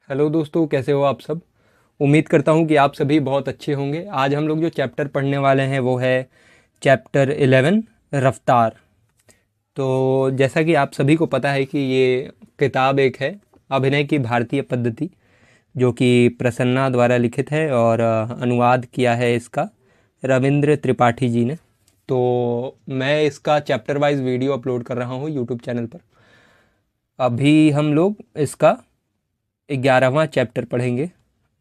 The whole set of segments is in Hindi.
हेलो दोस्तों, कैसे हो आप सब। उम्मीद करता हूँ कि आप सभी बहुत अच्छे होंगे। आज हम लोग जो चैप्टर पढ़ने वाले हैं वो है चैप्टर 11 रफ्तार। तो जैसा कि आप सभी को पता है कि ये किताब एक है अभिनय की भारतीय पद्धति, जो कि प्रसन्ना द्वारा लिखित है और अनुवाद किया है इसका रविंद्र त्रिपाठी जी ने। तो मैं इसका चैप्टर वाइज वीडियो अपलोड कर रहा हूँ यूट्यूब चैनल पर। अभी हम लोग इसका 11वां चैप्टर पढ़ेंगे।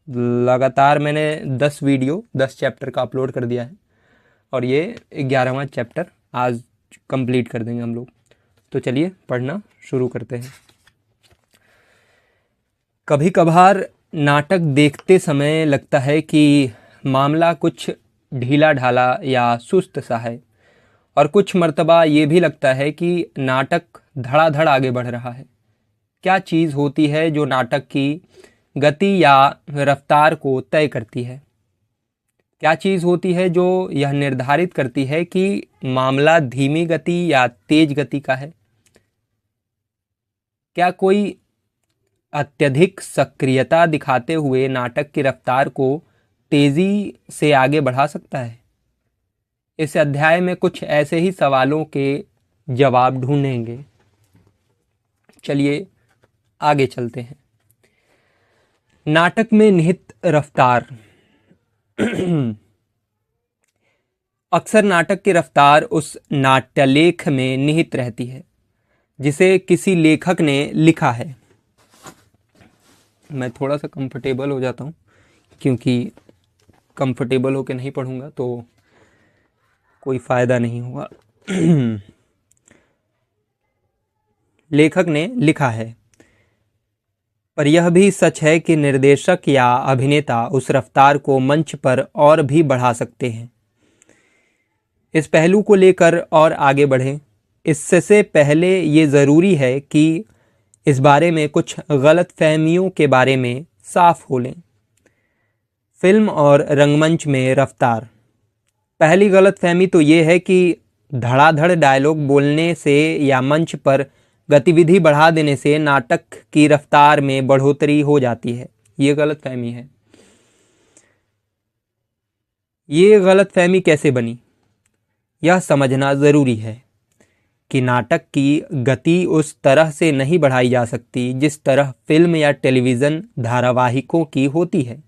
लगातार मैंने 10 वीडियो 10 चैप्टर का अपलोड कर दिया है और ये 11वां चैप्टर आज कंप्लीट कर देंगे हम लोग। तो चलिए पढ़ना शुरू करते हैं। कभी कभार नाटक देखते समय लगता है कि मामला कुछ ढीला ढाला या सुस्त सा है, और कुछ मर्तबा ये भी लगता है कि नाटक धड़ाधड़ आगे बढ़ रहा है। क्या चीज़ होती है जो नाटक की गति या रफ्तार को तय करती है? क्या चीज़ होती है जो यह निर्धारित करती है कि मामला धीमी गति या तेज गति का है? क्या कोई अत्यधिक सक्रियता दिखाते हुए नाटक की रफ्तार को तेजी से आगे बढ़ा सकता है? इस अध्याय में कुछ ऐसे ही सवालों के जवाब ढूंढेंगे। चलिए आगे चलते हैं। नाटक में निहित रफ्तार। अक्सर नाटक की रफ्तार उस नाट्यलेख में निहित रहती है जिसे किसी लेखक ने लिखा है। मैं थोड़ा सा कंफर्टेबल हो जाता हूँ, क्योंकि कंफर्टेबल होकर नहीं पढ़ूंगा तो कोई फ़ायदा नहीं होगा। लेखक ने लिखा है, पर यह भी सच है कि निर्देशक या अभिनेता उस रफ्तार को मंच पर और भी बढ़ा सकते हैं। इस पहलू को लेकर और आगे बढ़ें, इससे पहले ये ज़रूरी है कि इस बारे में कुछ गलत फहमियों के बारे में साफ हो लें। फिल्म और रंगमंच में रफ्तार। पहली गलत फहमी तो ये है कि धड़ाधड़ डायलॉग बोलने से या मंच पर गतिविधि बढ़ा देने से नाटक की रफ्तार में बढ़ोतरी हो जाती है। ये गलत फहमी है। ये गलत फहमी कैसे बनी, यह समझना ज़रूरी है कि नाटक की गति उस तरह से नहीं बढ़ाई जा सकती जिस तरह फिल्म या टेलीविज़न धारावाहिकों की होती है।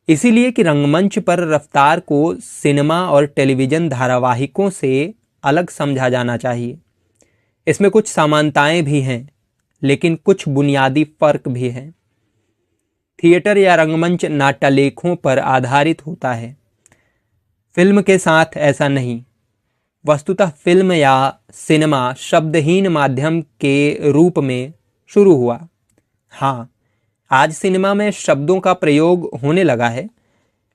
इसीलिए कि रंगमंच पर रफ्तार को सिनेमा और टेलीविज़न धारावाहिकों से अलग समझा जाना चाहिए। इसमें कुछ समानताएं भी हैं, लेकिन कुछ बुनियादी फ़र्क भी हैं। थिएटर या रंगमंच नाट्यलेखों पर आधारित होता है, फिल्म के साथ ऐसा नहीं। वस्तुतः फिल्म या सिनेमा शब्दहीन माध्यम के रूप में शुरू हुआ। हाँ, आज सिनेमा में शब्दों का प्रयोग होने लगा है,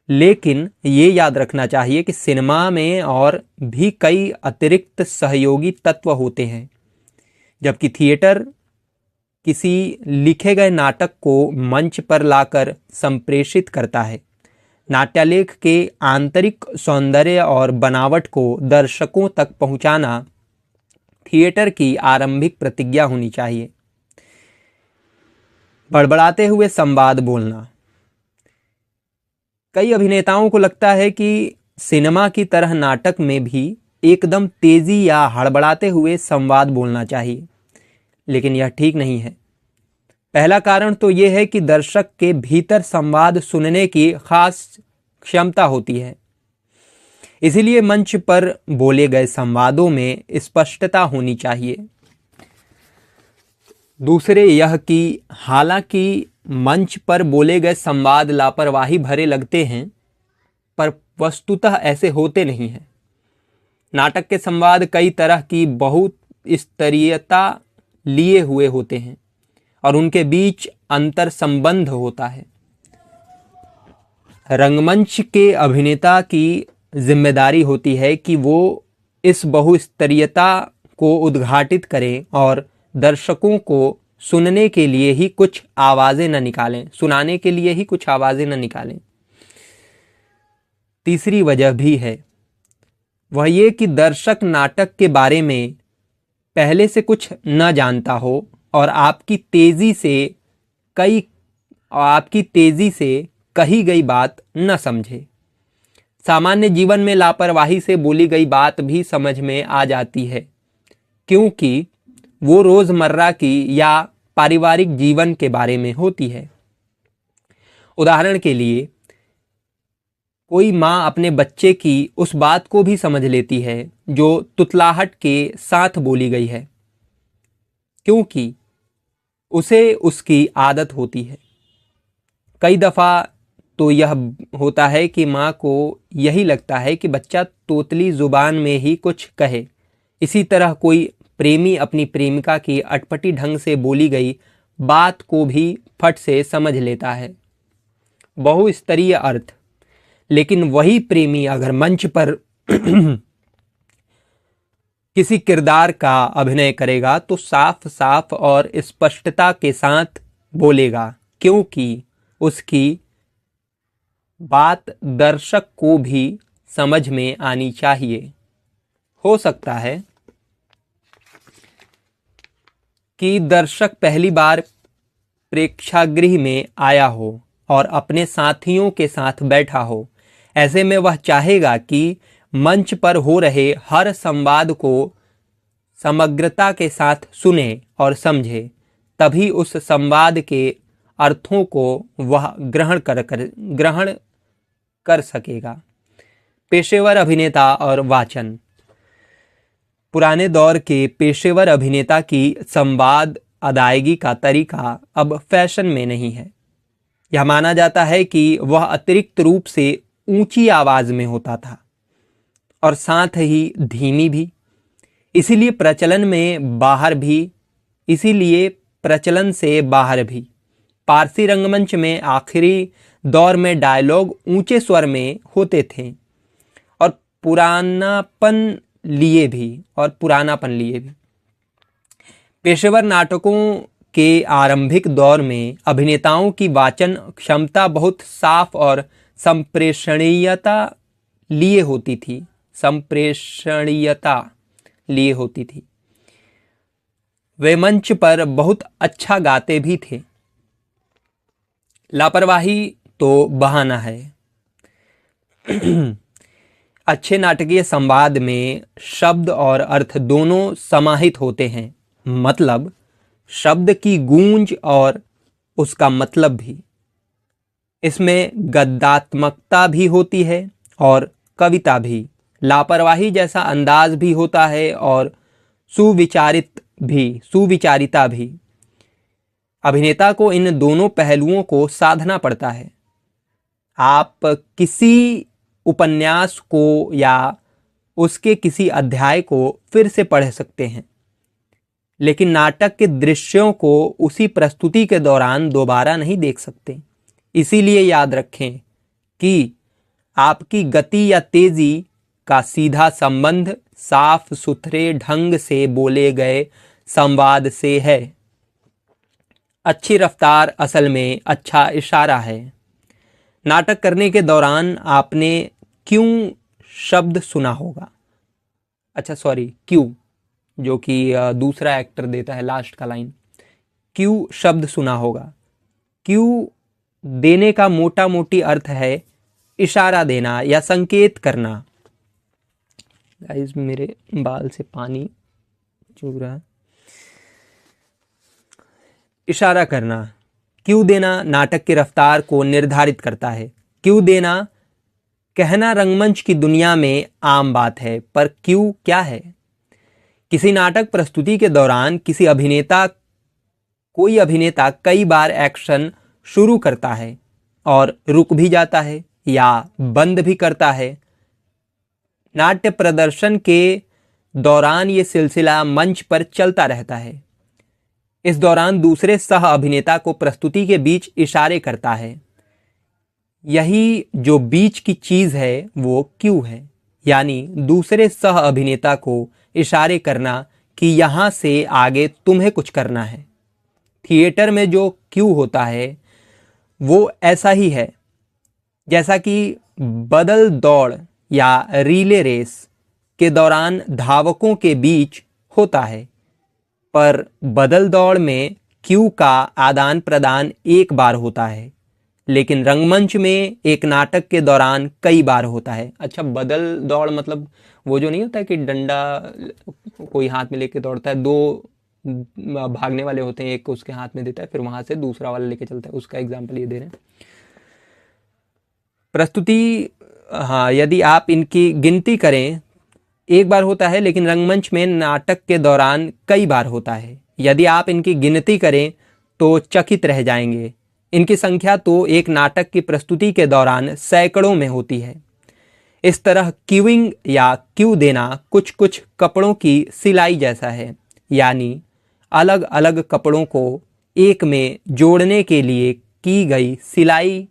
लेकिन ये याद रखना चाहिए कि सिनेमा में और भी कई अतिरिक्त सहयोगी तत्व होते हैं, जबकि थिएटर किसी लिखे गए नाटक को मंच पर लाकर संप्रेषित करता है। नाट्यलेख के आंतरिक सौंदर्य और बनावट को दर्शकों तक पहुंचाना थिएटर की आरंभिक प्रतिज्ञा होनी चाहिए। बड़बड़ाते हुए संवाद बोलना। कई अभिनेताओं को लगता है कि सिनेमा की तरह नाटक में भी एकदम तेजी या हड़बड़ाते हुए संवाद बोलना चाहिए, लेकिन यह ठीक नहीं है। पहला कारण तो यह है कि दर्शक के भीतर संवाद सुनने की खास क्षमता होती है, इसीलिए मंच पर बोले गए संवादों में स्पष्टता होनी चाहिए। दूसरे यह कि हालांकि मंच पर बोले गए संवाद लापरवाही भरे लगते हैं, पर वस्तुतः ऐसे होते नहीं हैं। नाटक के संवाद कई तरह की बहुत स्तरीयता लिए हुए होते हैं और उनके बीच अंतर संबंध होता है। रंगमंच के अभिनेता की जिम्मेदारी होती है कि वो इस बहुस्तरीयता को उद्घाटित करें और दर्शकों को सुनने के लिए ही कुछ आवाज़ें न निकालें, सुनाने के लिए ही कुछ आवाज़ें न निकालें। तीसरी वजह भी है, वह ये कि दर्शक नाटक के बारे में पहले से कुछ न जानता हो और आपकी तेज़ी से कई और आपकी तेजी से कही गई बात न समझे। सामान्य जीवन में लापरवाही से बोली गई बात भी समझ में आ जाती है, क्योंकि वो रोजमर्रा की या पारिवारिक जीवन के बारे में होती है। उदाहरण के लिए, कोई माँ अपने बच्चे की उस बात को भी समझ लेती है जो तुतलाहट के साथ बोली गई है, क्योंकि उसे उसकी आदत होती है। कई दफ़ा तो यह होता है कि माँ को यही लगता है कि बच्चा तोतली जुबान में ही कुछ कहे। इसी तरह कोई प्रेमी अपनी प्रेमिका की अटपटी ढंग से बोली गई बात को भी फट से समझ लेता है। बहुस्तरीय अर्थ। लेकिन वही प्रेमी अगर मंच पर किसी किरदार का अभिनय करेगा तो साफ साफ और स्पष्टता के साथ बोलेगा, क्योंकि उसकी बात दर्शक को भी समझ में आनी चाहिए। हो सकता है कि दर्शक पहली बार प्रेक्षागृह में आया हो और अपने साथियों के साथ बैठा हो। ऐसे में वह चाहेगा कि मंच पर हो रहे हर संवाद को समग्रता के साथ सुने और समझे, तभी उस संवाद के अर्थों को वह ग्रहण कर सकेगा। पेशेवर अभिनेता और वाचन। पुराने दौर के पेशेवर अभिनेता की संवाद अदायगी का तरीका अब फैशन में नहीं है। यह माना जाता है कि वह अतिरिक्त रूप से ऊंची आवाज में होता था और साथ ही धीमी भी। इसीलिए प्रचलन से बाहर भी पारसी रंगमंच में आखिरी दौर में डायलॉग ऊंचे स्वर में होते थे और पुरानापन लिए भी। पेशेवर नाटकों के आरंभिक दौर में अभिनेताओं की वाचन क्षमता बहुत साफ और संप्रेषणीयता लिए होती थी। वे मंच पर बहुत अच्छा गाते भी थे। लापरवाही तो बहाना है। अच्छे नाटकीय संवाद में शब्द और अर्थ दोनों समाहित होते हैं, मतलब शब्द की गूंज और उसका मतलब भी। इसमें गद्यात्मकता भी होती है और कविता भी। लापरवाही जैसा अंदाज भी होता है और सुविचारिता भी। अभिनेता को इन दोनों पहलुओं को साधना पड़ता है। आप किसी उपन्यास को या उसके किसी अध्याय को फिर से पढ़ सकते हैं, लेकिन नाटक के दृश्यों को उसी प्रस्तुति के दौरान दोबारा नहीं देख सकते। इसीलिए याद रखें कि आपकी गति या तेजी का सीधा संबंध साफ सुथरे ढंग से बोले गए संवाद से है। अच्छी रफ्तार असल में अच्छा इशारा है। नाटक करने के दौरान आपने क्यों शब्द सुना होगा। क्यों, जो कि दूसरा एक्टर देता है लास्ट का लाइन। क्यों शब्द सुना होगा। क्यों देने का मोटा मोटी अर्थ है इशारा देना या संकेत करना। गाइस, मेरे बाल से पानी चूर रहा है। इशारा करना। क्यों देना नाटक की रफ्तार को निर्धारित करता है। क्यों देना कहना रंगमंच की दुनिया में आम बात है, पर क्यों क्या है। किसी नाटक प्रस्तुति के दौरान कोई अभिनेता कई बार एक्शन शुरू करता है और रुक भी जाता है या बंद भी करता है। नाट्य प्रदर्शन के दौरान ये सिलसिला मंच पर चलता रहता है। इस दौरान दूसरे सह अभिनेता को प्रस्तुति के बीच इशारे करता है। यही जो बीच की चीज है वो क्यों है, यानी दूसरे सह अभिनेता को इशारे करना कि यहां से आगे तुम्हें कुछ करना है। थिएटर में जो क्यों होता है वो ऐसा ही है जैसा कि बदल दौड़ या रिले रेस के दौरान धावकों के बीच होता है, पर बदल दौड़ में क्यू का आदान प्रदान एक बार होता है, लेकिन रंगमंच में एक नाटक के दौरान कई बार होता है। अच्छा, बदल दौड़ मतलब वो जो नहीं होता है कि डंडा कोई हाथ में लेके दौड़ता है, दो भागने वाले होते हैं, एक उसके हाथ में देता है फिर वहां से दूसरा वाला लेके चलता है, उसका एग्जाम्पल ये दे रहे हैं। प्रस्तुति, हाँ, यदि आप इनकी गिनती करें एक बार होता है, लेकिन रंगमंच में नाटक के दौरान कई बार होता है। यदि आप इनकी गिनती करें तो चकित रह जाएंगे। इनकी संख्या तो एक नाटक की प्रस्तुति के दौरान सैकड़ों में होती है। इस तरह क्यूइंग या क्यू देना कुछ कुछ कपड़ों की सिलाई जैसा है, यानी अलग अलग कपड़ों को एक में जोड़ने के लिए की गई सिलाई,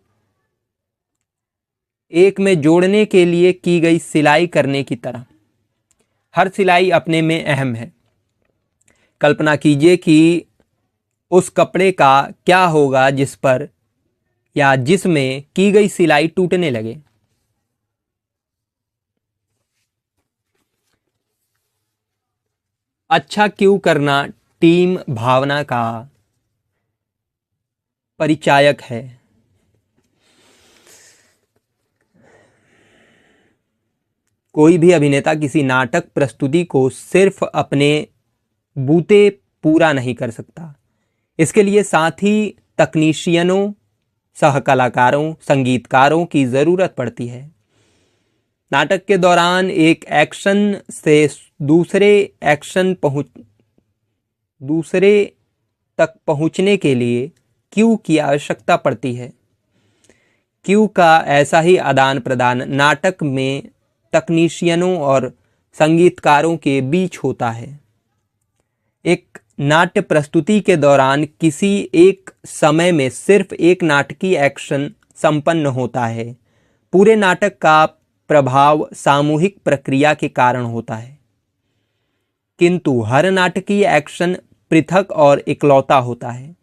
एक में जोड़ने के लिए की गई सिलाई करने की तरह। हर सिलाई अपने में अहम है। कल्पना कीजिए कि उस कपड़े का क्या होगा जिस पर या जिसमें की गई सिलाई टूटने लगे। अच्छा क्यू करना टीम भावना का परिचायक है। कोई भी अभिनेता किसी नाटक प्रस्तुति को सिर्फ अपने बूते पूरा नहीं कर सकता। इसके लिए साथ ही तकनीशियनों, सहकलाकारों, संगीतकारों की ज़रूरत पड़ती है। नाटक के दौरान एक एक्शन से दूसरे तक पहुंचने के लिए क्यू की आवश्यकता पड़ती है। क्यू का ऐसा ही आदान प्रदान नाटक में तकनीशियनों और संगीतकारों के बीच होता है। एक नाट्य प्रस्तुति के दौरान किसी एक समय में सिर्फ एक नाटकीय एक्शन संपन्न होता है। पूरे नाटक का प्रभाव सामूहिक प्रक्रिया के कारण होता है, किंतु हर नाटकीय एक्शन पृथक और इकलौता होता है।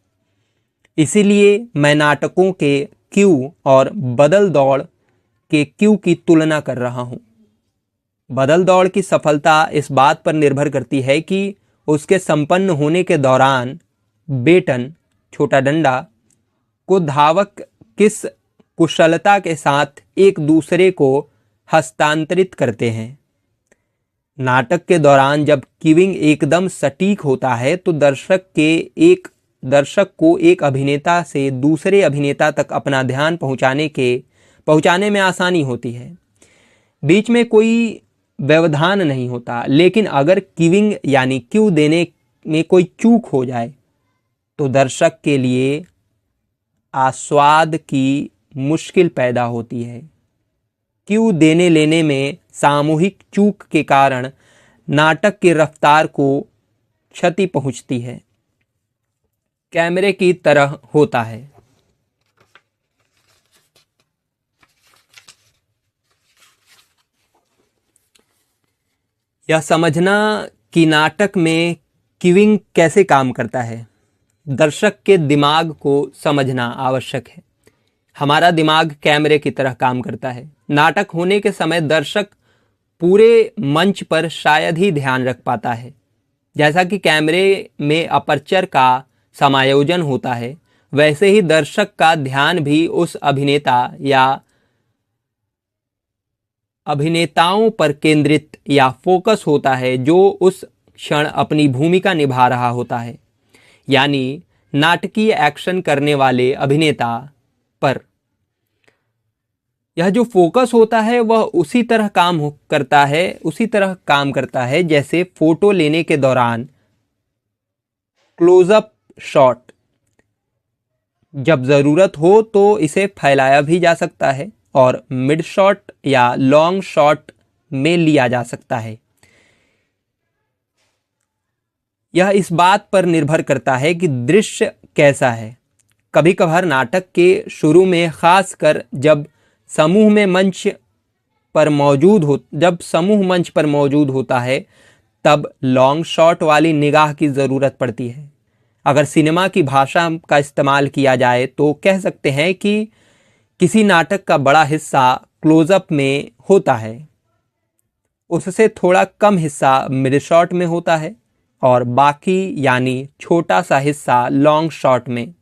इसीलिए मैं नाटकों के क्यू और बदल दौड़ के क्यू की तुलना कर रहा हूं। बदल दौड़ की सफलता इस बात पर निर्भर करती है कि उसके संपन्न होने के दौरान बेटन, छोटा डंडा, को धावक किस कुशलता के साथ एक दूसरे को हस्तांतरित करते हैं। नाटक के दौरान जब क्यूइंग एकदम सटीक होता है तो दर्शक को एक अभिनेता से दूसरे अभिनेता तक अपना ध्यान पहुंचाने में आसानी होती है। बीच में कोई व्यवधान नहीं होता। लेकिन अगर क्यूइंग यानी क्यू देने में कोई चूक हो जाए तो दर्शक के लिए आस्वाद की मुश्किल पैदा होती है। क्यू देने लेने में सामूहिक चूक के कारण नाटक की रफ्तार को क्षति पहुंचती है। कैमरे की तरह होता है। यह समझना कि नाटक में क्यूइंग कैसे काम करता है, दर्शक के दिमाग को समझना आवश्यक है। हमारा दिमाग कैमरे की तरह काम करता है। नाटक होने के समय दर्शक पूरे मंच पर शायद ही ध्यान रख पाता है। जैसा कि कैमरे में अपर्चर का समायोजन होता है, वैसे ही दर्शक का ध्यान भी उस अभिनेता या अभिनेताओं पर केंद्रित या फोकस होता है जो उस क्षण अपनी भूमिका निभा रहा होता है, यानी नाटकीय एक्शन करने वाले अभिनेता पर। यह जो फोकस होता है वह उसी तरह काम करता है जैसे फोटो लेने के दौरान क्लोजअप शॉट। जब ज़रूरत हो तो इसे फैलाया भी जा सकता है और मिड शॉट या लॉन्ग शॉट में लिया जा सकता है। यह इस बात पर निर्भर करता है कि दृश्य कैसा है। कभी कभार नाटक के शुरू में, खासकर जब समूह मंच पर मौजूद होता है, तब लॉन्ग शॉट वाली निगाह की ज़रूरत पड़ती है। अगर सिनेमा की भाषा का इस्तेमाल किया जाए तो कह सकते हैं कि किसी नाटक का बड़ा हिस्सा क्लोजअप में होता है, उससे थोड़ा कम हिस्सा मिड शॉट में होता है और बाकी यानी छोटा सा हिस्सा लॉन्ग शॉट में।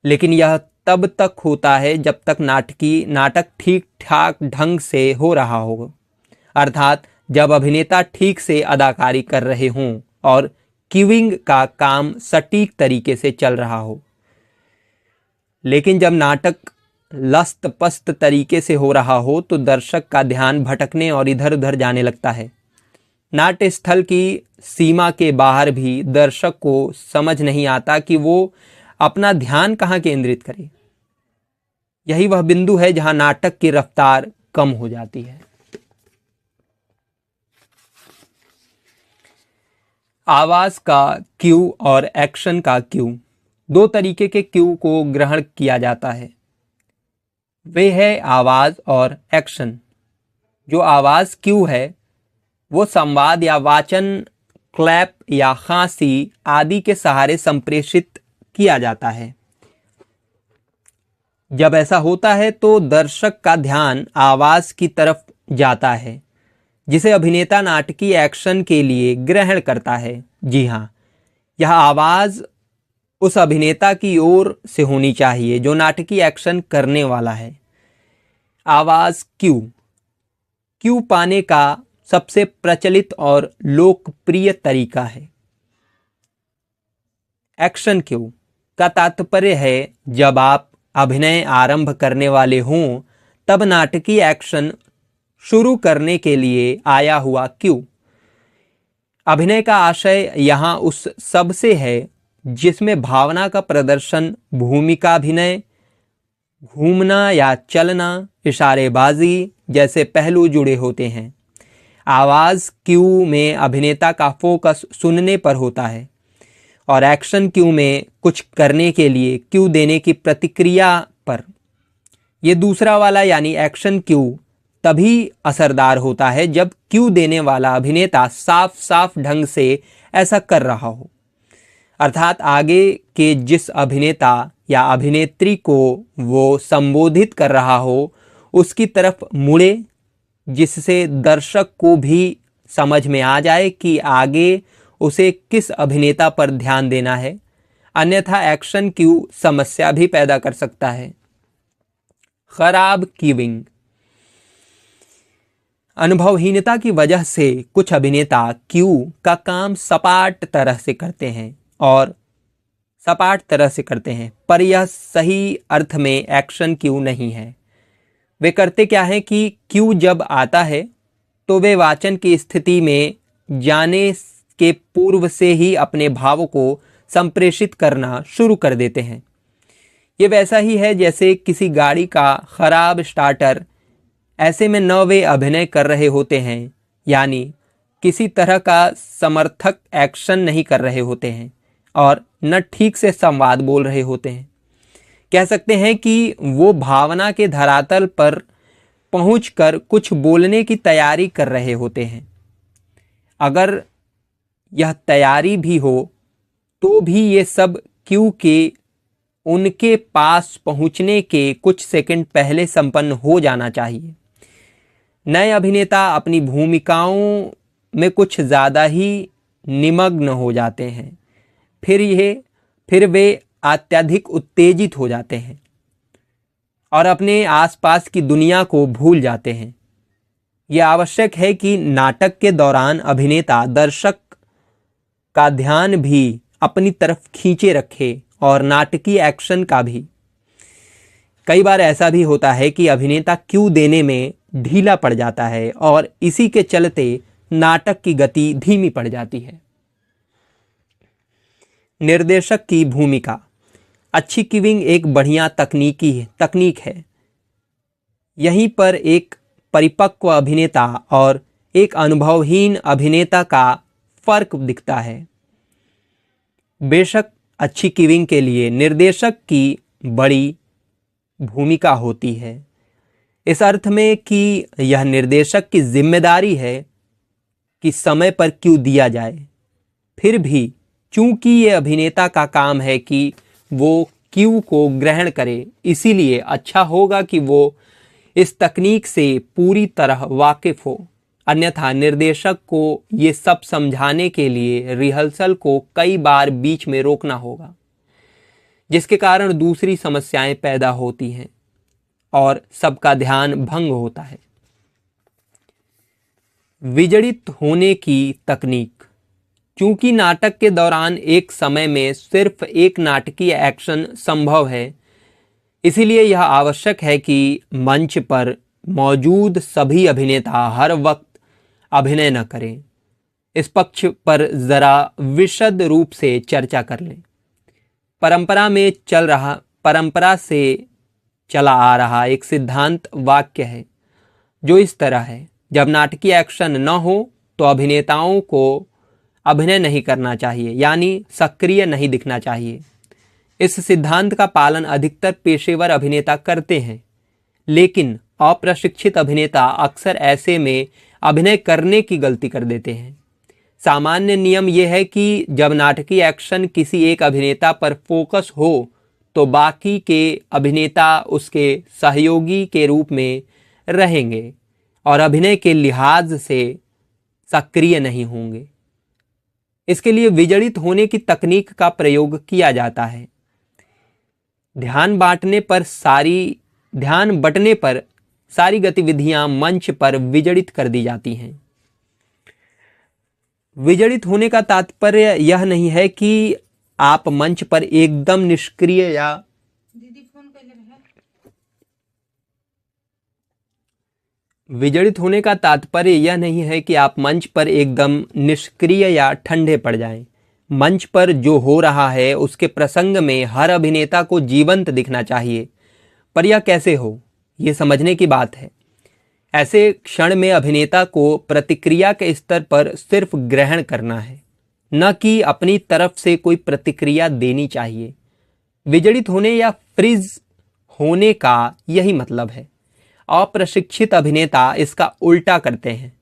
लेकिन यह तब तक होता है जब तक नाटक ठीक ठाक ढंग से हो रहा हो, अर्थात जब अभिनेता ठीक से अदाकारी कर रहे हों और क्यूइंग का काम सटीक तरीके से चल रहा हो। लेकिन जब नाटक लस्त पस्त तरीके से हो रहा हो तो दर्शक का ध्यान भटकने और इधर उधर जाने लगता है। नाट्य स्थल की सीमा के बाहर भी दर्शक को समझ नहीं आता कि वो अपना ध्यान कहाँ केंद्रित करे। यही वह बिंदु है जहां नाटक की रफ्तार कम हो जाती है। आवाज का क्यू और एक्शन का क्यू, दो तरीके के क्यू को ग्रहण किया जाता है। वे है आवाज और एक्शन। जो आवाज क्यू है वो संवाद या वाचन, क्लैप या खांसी आदि के सहारे संप्रेषित किया जाता है। जब ऐसा होता है तो दर्शक का ध्यान आवाज की तरफ जाता है, जिसे अभिनेता नाटकीय एक्शन के लिए ग्रहण करता है। जी हाँ, यह आवाज उस अभिनेता की ओर से होनी चाहिए जो नाटकीय एक्शन करने वाला है। आवाज क्यू, क्यू पाने का सबसे प्रचलित और लोकप्रिय तरीका है। एक्शन क्यू का तात्पर्य है जब आप अभिनय आरंभ करने वाले हों तब नाटकीय एक्शन शुरू करने के लिए आया हुआ क्यू। अभिनय का आशय यहाँ उस सब से है जिसमें भावना का प्रदर्शन, भूमिका अभिनय, घूमना या चलना, इशारेबाजी जैसे पहलू जुड़े होते हैं। आवाज क्यू में अभिनेता का फोकस सुनने पर होता है और एक्शन क्यू में कुछ करने के लिए क्यू देने की प्रतिक्रिया पर। यह दूसरा वाला यानी एक्शन क्यू तभी असरदार होता है जब क्यू देने वाला अभिनेता साफ साफ ढंग से ऐसा कर रहा हो, अर्थात आगे के जिस अभिनेता या अभिनेत्री को वो संबोधित कर रहा हो उसकी तरफ मुड़े, जिससे दर्शक को भी समझ में आ जाए कि आगे उसे किस अभिनेता पर ध्यान देना है। अन्यथा एक्शन क्यू समस्या भी पैदा कर सकता है। खराब क्यूइंग, अनुभवहीनता की वजह से कुछ अभिनेता क्यू का काम सपाट तरह से करते हैं, पर यह सही अर्थ में एक्शन क्यू नहीं है। वे करते क्या हैं कि क्यू जब आता है तो वे वाचन की स्थिति में जाने के पूर्व से ही अपने भावों को संप्रेषित करना शुरू कर देते हैं। ये वैसा ही है जैसे किसी गाड़ी का खराब स्टार्टर। ऐसे में न वे अभिनय कर रहे होते हैं, यानी किसी तरह का समर्थक एक्शन नहीं कर रहे होते हैं, और न ठीक से संवाद बोल रहे होते हैं। कह सकते हैं कि वो भावना के धरातल पर पहुंचकर कुछ बोलने की तैयारी कर रहे होते हैं। अगर यह तैयारी भी हो तो भी ये सब क्यू के उनके पास पहुंचने के कुछ सेकंड पहले संपन्न हो जाना चाहिए। नए अभिनेता अपनी भूमिकाओं में कुछ ज़्यादा ही निमग्न हो जाते हैं, फिर वे अत्यधिक उत्तेजित हो जाते हैं और अपने आसपास की दुनिया को भूल जाते हैं। यह आवश्यक है कि नाटक के दौरान अभिनेता दर्शक का ध्यान भी अपनी तरफ खींचे रखे और नाटकीय एक्शन का भी। कई बार ऐसा भी होता है कि अभिनेता क्यू देने में ढीला पड़ जाता है और इसी के चलते नाटक की गति धीमी पड़ जाती है। निर्देशक की भूमिका, अच्छी क्यूइंग एक बढ़िया तकनीक है। यहीं पर एक परिपक्व अभिनेता और एक अनुभवहीन अभिनेता का फर्क दिखता है। बेशक अच्छी क्यूइंग के लिए निर्देशक की बड़ी भूमिका होती है, इस अर्थ में कि यह निर्देशक की जिम्मेदारी है कि समय पर क्यू दिया जाए। फिर भी चूंकि ये अभिनेता का काम है कि वो क्यू को ग्रहण करे, इसीलिए अच्छा होगा कि वो इस तकनीक से पूरी तरह वाकिफ हो। अन्यथा निर्देशक को ये सब समझाने के लिए रिहर्सल को कई बार बीच में रोकना होगा, जिसके कारण दूसरी समस्याएं पैदा होती हैं और सबका ध्यान भंग होता है। विजड़ित होने की तकनीक। चूंकि नाटक के दौरान एक समय में सिर्फ एक नाटकीय एक्शन संभव है, इसीलिए यह आवश्यक है कि मंच पर मौजूद सभी अभिनेता हर वक्त अभिनय न करें। इस पक्ष पर जरा विशद रूप से चर्चा कर लें। परंपरा से चला आ रहा एक सिद्धांत वाक्य है जो इस तरह है: जब नाटकीय एक्शन न हो तो अभिनेताओं को अभिनय नहीं करना चाहिए, यानी सक्रिय नहीं दिखना चाहिए। इस सिद्धांत का पालन अधिकतर पेशेवर अभिनेता करते हैं, लेकिन अप्रशिक्षित अभिनेता अक्सर ऐसे में अभिनय करने की गलती कर देते हैं। सामान्य नियम यह है कि जब नाटकीय एक्शन किसी एक अभिनेता पर फोकस हो तो बाकी के अभिनेता उसके सहयोगी के रूप में रहेंगे और अभिनय के लिहाज से सक्रिय नहीं होंगे। इसके लिए विजड़ित होने की तकनीक का प्रयोग किया जाता है। ध्यान बंटने पर सारी गतिविधियां मंच पर विजड़ित कर दी जाती हैं। विजड़ित होने का तात्पर्य यह नहीं है कि आप मंच पर एकदम निष्क्रिय या विजड़ित होने का तात्पर्य यह नहीं है कि आप मंच पर एकदम निष्क्रिय या ठंडे पड़ जाएं। मंच पर जो हो रहा है उसके प्रसंग में हर अभिनेता को जीवंत दिखना चाहिए, पर यह कैसे हो, यह समझने की बात है। ऐसे क्षण में अभिनेता को प्रतिक्रिया के स्तर पर सिर्फ ग्रहण करना है, न कि अपनी तरफ से कोई प्रतिक्रिया देनी चाहिए। विजड़ित होने या फ्रीज होने का यही मतलब है। अप्रशिक्षित अभिनेता इसका उल्टा करते हैं।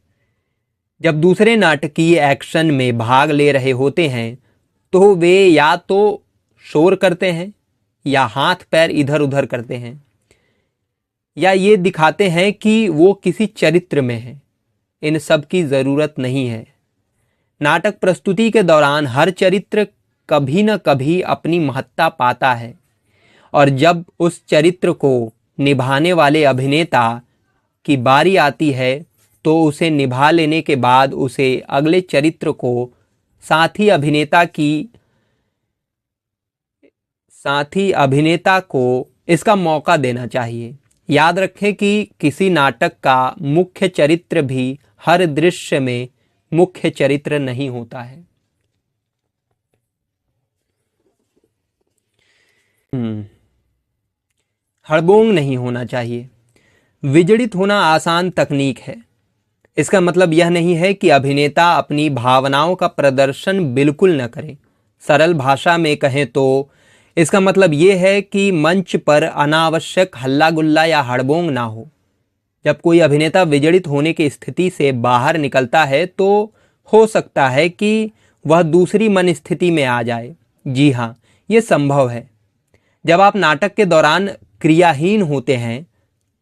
जब दूसरे नाटकीय एक्शन में भाग ले रहे होते हैं तो वे या तो शोर करते हैं या हाथ पैर इधर उधर करते हैं या ये दिखाते हैं कि वो किसी चरित्र में है। इन सब की ज़रूरत नहीं है। नाटक प्रस्तुति के दौरान हर चरित्र कभी न कभी अपनी महत्ता पाता है और जब उस चरित्र को निभाने वाले अभिनेता की बारी आती है तो उसे निभा लेने के बाद उसे अगले चरित्र को साथी अभिनेता को इसका मौका देना चाहिए। याद रखें कि किसी नाटक का मुख्य चरित्र भी हर दृश्य में मुख्य चरित्र नहीं होता है। हड़बोंग नहीं होना चाहिए। विजड़ित होना आसान तकनीक है। इसका मतलब यह नहीं है कि अभिनेता अपनी भावनाओं का प्रदर्शन बिल्कुल न करे। सरल भाषा में कहें तो इसका मतलब यह है कि मंच पर अनावश्यक हल्ला गुल्ला या हड़बोंग ना हो। जब कोई अभिनेता विजड़ित होने की स्थिति से बाहर निकलता है तो हो सकता है कि वह दूसरी मन स्थिति में आ जाए। जी हाँ, ये संभव है। जब आप नाटक के दौरान क्रियाहीन होते हैं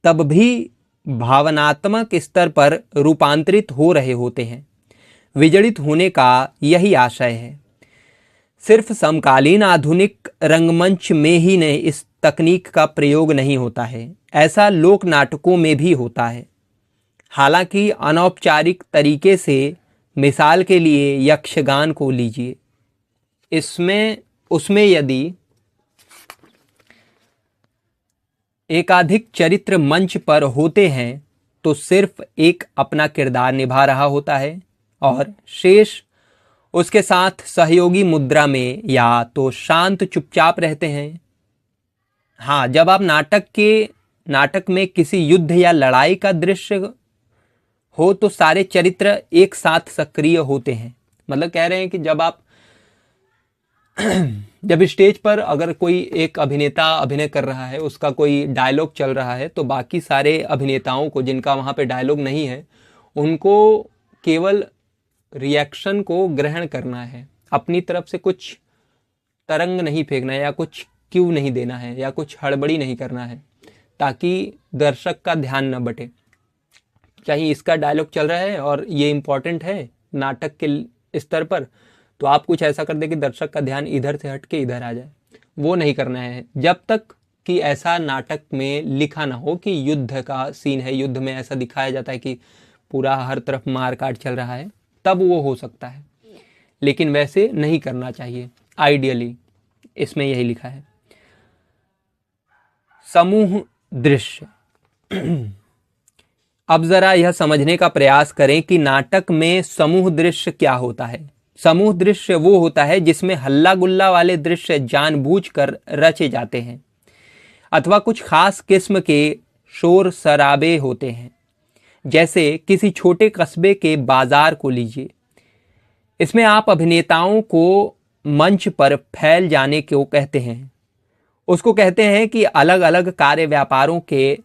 तब भी भावनात्मक स्तर पर रूपांतरित हो रहे होते हैं। विजड़ित होने का यही आशय है। सिर्फ समकालीन आधुनिक रंगमंच में ही नहीं इस तकनीक का प्रयोग नहीं होता है, ऐसा लोक नाटकों में भी होता है। हालांकि अनौपचारिक तरीके से, मिसाल के लिए यक्षगान को लीजिए, उसमें यदि एकाधिक चरित्र मंच पर होते हैं तो सिर्फ एक अपना किरदार निभा रहा होता है और शेष उसके साथ सहयोगी मुद्रा में या तो शांत चुपचाप रहते हैं। हाँ, जब आप नाटक में किसी युद्ध या लड़ाई का दृश्य हो तो सारे चरित्र एक साथ सक्रिय होते हैं। मतलब कह रहे हैं कि जब स्टेज पर अगर कोई एक अभिनेता अभिनय कर रहा है, उसका कोई डायलॉग चल रहा है, तो बाकी सारे अभिनेताओं को, जिनका वहाँ पे डायलॉग नहीं है, उनको केवल रिएक्शन को ग्रहण करना है। अपनी तरफ से कुछ तरंग नहीं फेंकना है या कुछ क्यू नहीं देना है या कुछ हड़बड़ी नहीं करना है ताकि दर्शक का ध्यान न बटे। कहीं इसका डायलॉग चल रहा है और ये इम्पॉर्टेंट है नाटक के स्तर पर, तो आप कुछ ऐसा कर दे कि दर्शक का ध्यान इधर से हट के इधर आ जाए। वो नहीं करना है। जब तक कि ऐसा नाटक में लिखा ना हो कि युद्ध का सीन है, युद्ध में ऐसा दिखाया जाता है कि पूरा हर तरफ मार काट चल रहा है, तब वो हो सकता है, लेकिन वैसे नहीं करना चाहिए आइडियली। इसमें यही लिखा है। समूह दृश्य। अब जरा यह समझने का प्रयास करें कि नाटक में समूह दृश्य क्या होता है। समूह दृश्य वो होता है जिसमें हल्ला गुल्ला वाले दृश्य जानबूझकर रचे जाते हैं अथवा कुछ खास किस्म के शोर शराबे होते हैं। जैसे किसी छोटे कस्बे के बाजार को लीजिए। इसमें आप अभिनेताओं को मंच पर फैल जाने को कहते हैं। उसको कहते हैं कि अलग अलग कार्य व्यापारों के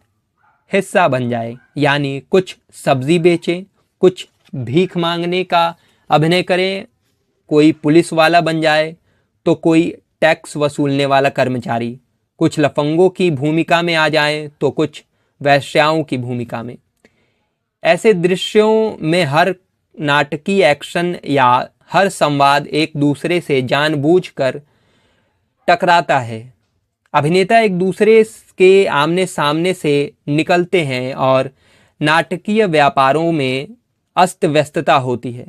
हिस्सा बन जाए, यानी कुछ सब्जी बेचें, कुछ भीख मांगने का अभिनय करें, कोई पुलिस वाला बन जाए तो कोई टैक्स वसूलने वाला कर्मचारी, कुछ लफंगों की भूमिका में आ जाएं तो कुछ वैश्याओं की भूमिका में। ऐसे दृश्यों में हर नाटकीय एक्शन या हर संवाद एक दूसरे से जानबूझकर टकराता है। अभिनेता एक दूसरे के आमने सामने से निकलते हैं और नाटकीय व्यापारों में अस्त व्यस्तता होती है।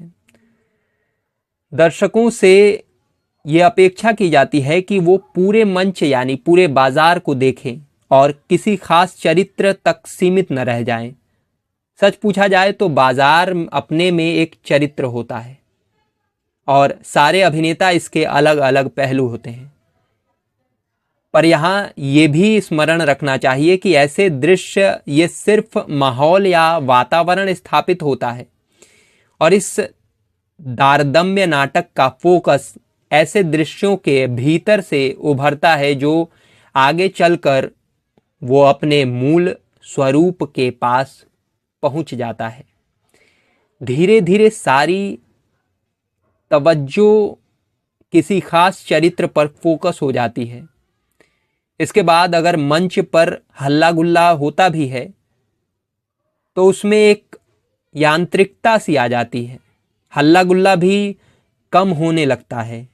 दर्शकों से ये अपेक्षा की जाती है कि वो पूरे मंच यानी पूरे बाजार को देखें और किसी खास चरित्र तक सीमित न रह जाएं। सच पूछा जाए तो बाजार अपने में एक चरित्र होता है और सारे अभिनेता इसके अलग अलग पहलू होते हैं। पर यहाँ ये भी स्मरण रखना चाहिए कि ऐसे दृश्य ये सिर्फ माहौल या वातावरण स्थापित होता है और इस दारदम्य नाटक का फोकस ऐसे दृश्यों के भीतर से उभरता है जो आगे चलकर वो अपने मूल स्वरूप के पास पहुंच जाता है। धीरे धीरे सारी तवज्जो किसी खास चरित्र पर फोकस हो जाती है। इसके बाद अगर मंच पर हल्ला गुल्ला होता भी है तो उसमें एक यांत्रिकता सी आ जाती है। हल्ला गुल्ला भी कम होने लगता है।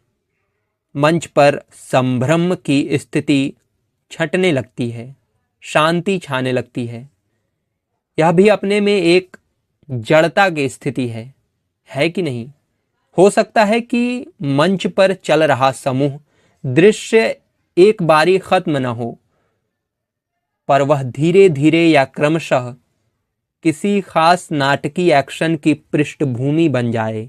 मंच पर संभ्रम की स्थिति छंटने लगती है, शांति छाने लगती है। यह भी अपने में एक जड़ता की स्थिति है कि नहीं? हो सकता है कि मंच पर चल रहा समूह दृश्य एक बारी खत्म न हो, पर वह धीरे धीरे या क्रमशः किसी खास नाटकीय एक्शन की पृष्ठभूमि बन जाए।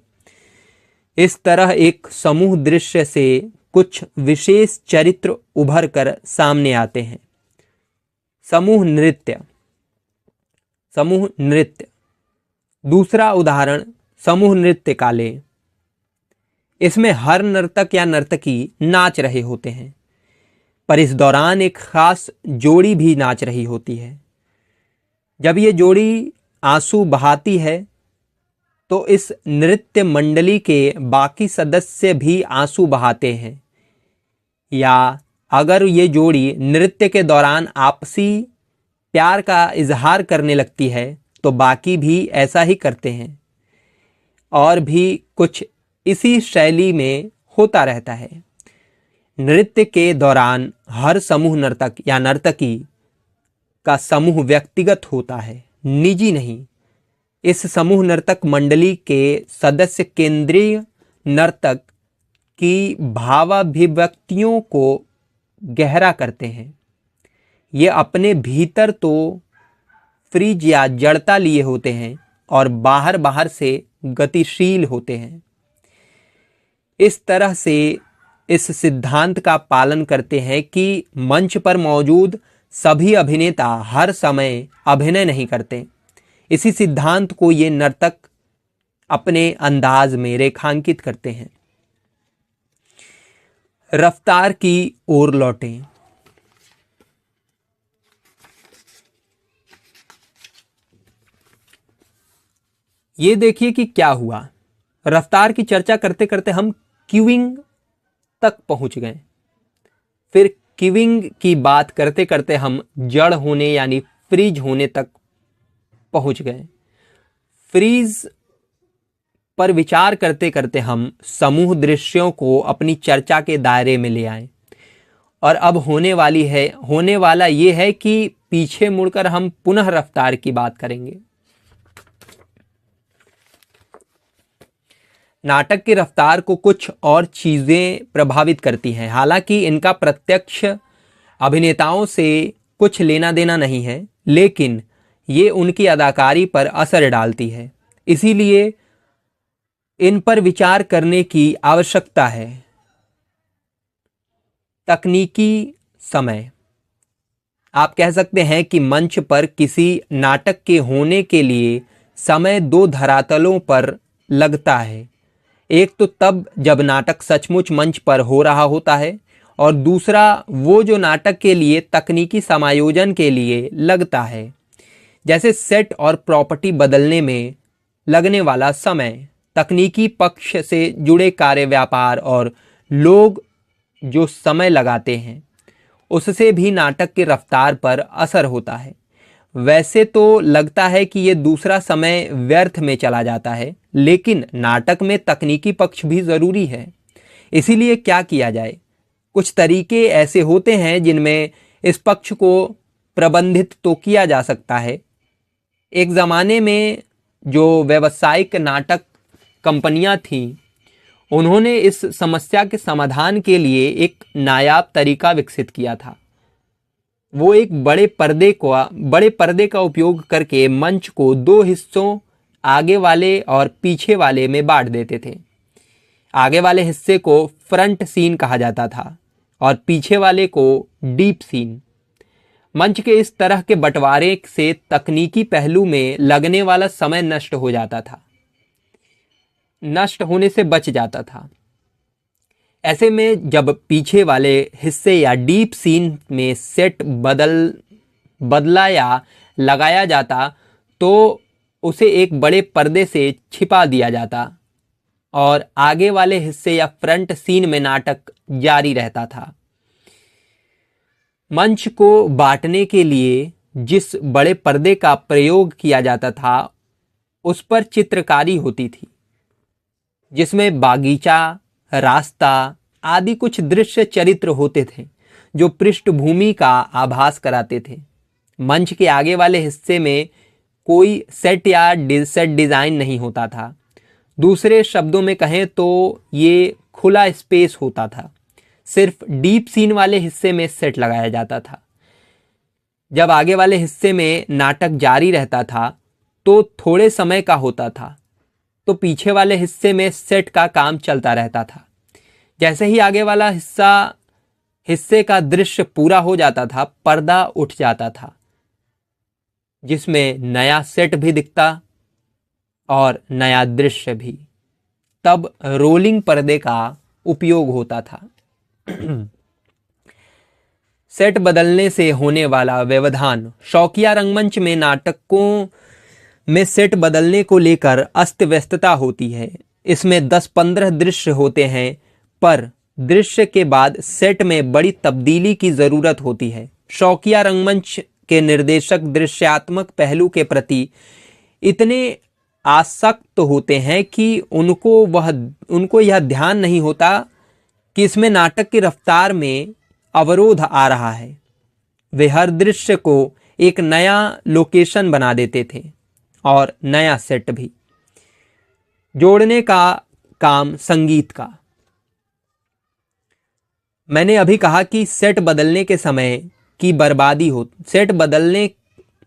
इस तरह एक समूह दृश्य से कुछ विशेष चरित्र उभर कर सामने आते हैं। समूह नृत्य। समूह नृत्य दूसरा उदाहरण समूह नृत्य का लें। इसमें हर नर्तक या नर्तकी नाच रहे होते हैं, पर इस दौरान एक खास जोड़ी भी नाच रही होती है। जब ये जोड़ी आंसू बहाती है तो इस नृत्य मंडली के बाकी सदस्य भी आंसू बहाते हैं, या अगर ये जोड़ी नृत्य के दौरान आपसी प्यार का इजहार करने लगती है तो बाकी भी ऐसा ही करते हैं। और भी कुछ इसी शैली में होता रहता है। नृत्य के दौरान हर समूह नर्तक या नर्तकी का समूह व्यक्तिगत होता है, निजी नहीं। इस समूह नर्तक मंडली के सदस्य केंद्रीय नर्तक की भावाभिव्यक्तियों को गहरा करते हैं। ये अपने भीतर तो फ्रीज या जड़ता लिए होते हैं और बाहर बाहर से गतिशील होते हैं। इस तरह से इस सिद्धांत का पालन करते हैं कि मंच पर मौजूद सभी अभिनेता हर समय अभिनय नहीं करते। इसी सिद्धांत को ये नर्तक अपने अंदाज में रेखांकित करते हैं। रफ्तार की ओर लौटें। ये देखिए कि क्या हुआ। रफ्तार की चर्चा करते करते हम क्यूइंग तक पहुंच गए। फिर क्यूइंग की बात करते करते हम जड़ होने यानी फ्रीज होने तक पहुंच गए। फ्रीज पर विचार करते करते हम समूह दृश्यों को अपनी चर्चा के दायरे में ले आए और अब होने वाला ये है कि पीछे मुड़कर हम पुनः रफ्तार की बात करेंगे। नाटक की रफ्तार को कुछ और चीजें प्रभावित करती हैं, हालांकि इनका प्रत्यक्ष अभिनेताओं से कुछ लेना देना नहीं है, लेकिन ये उनकी अदाकारी पर असर डालती है। इसीलिए इन पर विचार करने की आवश्यकता है। तकनीकी समय, आप कह सकते हैं कि मंच पर किसी नाटक के होने के लिए समय दो धरातलों पर लगता है। एक तो तब जब नाटक सचमुच मंच पर हो रहा होता है, और दूसरा वो जो नाटक के लिए तकनीकी समायोजन के लिए लगता है, जैसे सेट और प्रॉपर्टी बदलने में लगने वाला समय। तकनीकी पक्ष से जुड़े कार्य व्यापार और लोग जो समय लगाते हैं, उससे भी नाटक की रफ्तार पर असर होता है। वैसे तो लगता है कि ये दूसरा समय व्यर्थ में चला जाता है, लेकिन नाटक में तकनीकी पक्ष भी ज़रूरी है। इसीलिए क्या किया जाए? कुछ तरीके ऐसे होते हैं जिनमें इस पक्ष को प्रबंधित तो किया जा सकता है। एक ज़माने में जो व्यावसायिक नाटक कंपनियां थीं, उन्होंने इस समस्या के समाधान के लिए एक नायाब तरीका विकसित किया था। वो एक बड़े पर्दे का उपयोग करके मंच को दो हिस्सों, आगे वाले और पीछे वाले में बांट देते थे। आगे वाले हिस्से को फ्रंट सीन कहा जाता था और पीछे वाले को डीप सीन। मंच के इस तरह के बंटवारे से तकनीकी पहलू में लगने वाला समय नष्ट होने से बच जाता था। ऐसे में जब पीछे वाले हिस्से या डीप सीन में सेट बदला या लगाया जाता, तो उसे एक बड़े पर्दे से छिपा दिया जाता और आगे वाले हिस्से या फ्रंट सीन में नाटक जारी रहता था। मंच को बांटने के लिए जिस बड़े पर्दे का प्रयोग किया जाता था, उस पर चित्रकारी होती थी, जिसमें बागीचा, रास्ता आदि कुछ दृश्य चरित्र होते थे जो पृष्ठभूमि का आभास कराते थे। मंच के आगे वाले हिस्से में कोई सेट डिज़ाइन नहीं होता था। दूसरे शब्दों में कहें तो ये खुला स्पेस होता था। सिर्फ डीप सीन वाले हिस्से में सेट लगाया जाता था। जब आगे वाले हिस्से में नाटक जारी रहता था तो थोड़े समय का होता था, तो पीछे वाले हिस्से में सेट का काम चलता रहता था। जैसे ही आगे वाला हिस्से का दृश्य पूरा हो जाता था, पर्दा उठ जाता था, जिसमें नया सेट भी दिखता और नया दृश्य भी। तब रोलिंग पर्दे का उपयोग होता था। सेट बदलने से होने वाला व्यवधान। शौकिया रंगमंच में नाटकों में सेट बदलने को लेकर अस्त व्यस्तता होती है। इसमें 10-15 दृश्य होते हैं, पर दृश्य के बाद सेट में बड़ी तब्दीली की ज़रूरत होती है। शौकिया रंगमंच के निर्देशक दृश्यात्मक पहलू के प्रति इतने आसक्त होते हैं कि उनको यह ध्यान नहीं होता कि इसमें नाटक की रफ्तार में अवरोध आ रहा है। वे हर दृश्य को एक नया लोकेशन बना देते थे और नया सेट भी। जोड़ने का काम संगीत का। मैंने अभी कहा कि सेट बदलने के समय की बर्बादी हो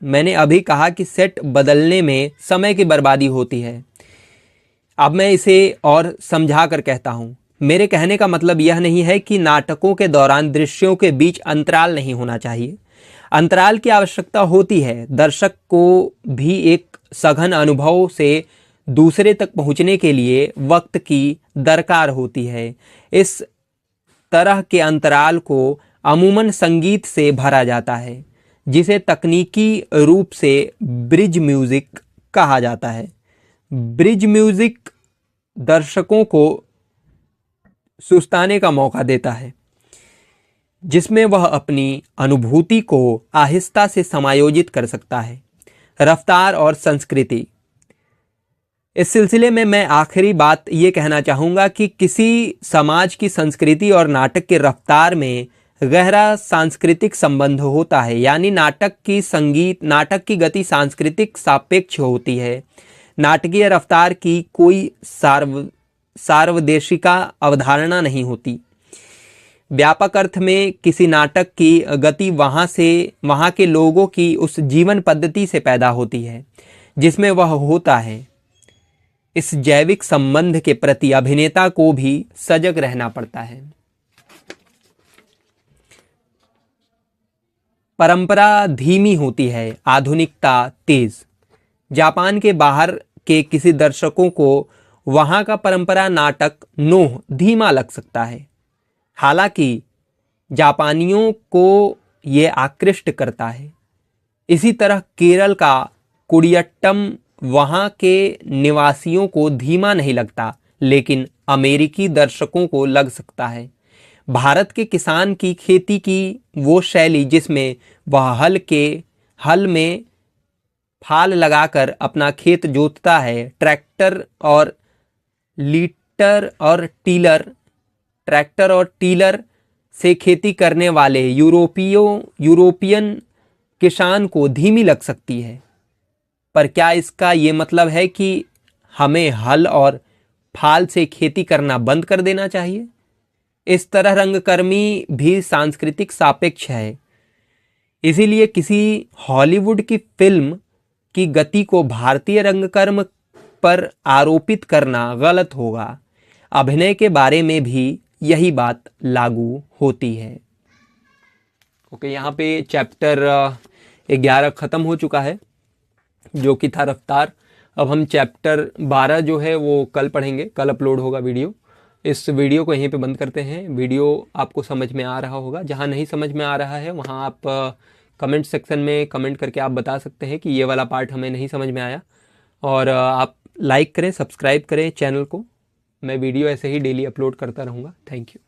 मैंने अभी कहा कि सेट बदलने में समय की बर्बादी होती है। अब मैं इसे और समझा कर कहता हूँ। मेरे कहने का मतलब यह नहीं है कि नाटकों के दौरान दृश्यों के बीच अंतराल नहीं होना चाहिए। अंतराल की आवश्यकता होती है। दर्शक को भी एक सघन अनुभव से दूसरे तक पहुंचने के लिए वक्त की दरकार होती है। इस तरह के अंतराल को अमूमन संगीत से भरा जाता है, जिसे तकनीकी रूप से ब्रिज म्यूजिक कहा जाता है। ब्रिज म्यूजिक दर्शकों को सुस्ताने का मौका देता है, जिसमें वह अपनी अनुभूति को आहिस्ता से समायोजित कर सकता है। रफ्तार और संस्कृति। इस सिलसिले में मैं आखिरी बात ये कहना चाहूँगा कि किसी समाज की संस्कृति और नाटक की रफ्तार में गहरा सांस्कृतिक संबंध होता है। यानी नाटक की गति सांस्कृतिक सापेक्ष होती है। नाटकीय रफ्तार की कोई सार्वदेशिका अवधारणा नहीं होती। व्यापक अर्थ में किसी नाटक की गति वहाँ के लोगों की उस जीवन पद्धति से पैदा होती है जिसमें वह होता है। इस जैविक संबंध के प्रति अभिनेता को भी सजग रहना पड़ता है। परंपरा धीमी होती है, आधुनिकता तेज। जापान के बाहर के किसी दर्शकों को वहां का परंपरा नाटक नोह धीमा लग सकता है, हालांकि जापानियों को यह आकृष्ट करता है। इसी तरह केरल का कुडियट्टम वहां के निवासियों को धीमा नहीं लगता, लेकिन अमेरिकी दर्शकों को लग सकता है। भारत के किसान की खेती की वो शैली जिसमें वह हल में फाल लगाकर अपना खेत जोतता है, ट्रैक्टर और टीलर से खेती करने वाले यूरोपियन किसान को धीमी लग सकती है। पर क्या इसका ये मतलब है कि हमें हल और फाल से खेती करना बंद कर देना चाहिए? इस तरह रंगकर्मी भी सांस्कृतिक सापेक्ष है। इसीलिए किसी हॉलीवुड की फिल्म की गति को भारतीय रंगकर्म पर आरोपित करना गलत होगा। अभिनय के बारे में भी यही बात लागू होती है। ओके, यहाँ पे चैप्टर 11 ख़त्म हो चुका है, जो कि था रफ्तार। अब हम चैप्टर 12 जो है वो कल पढ़ेंगे, कल अपलोड होगा वीडियो। इस वीडियो को यहीं पे बंद करते हैं। वीडियो आपको समझ में आ रहा होगा। जहाँ नहीं समझ में आ रहा है वहाँ आप कमेंट सेक्शन में कमेंट करके आप बता सकते हैं कि ये वाला पार्ट हमें नहीं समझ में आया। और आप लाइक करें, सब्सक्राइब करें चैनल को। मैं वीडियो ऐसे ही डेली अपलोड करता रहूँगा। Thank you.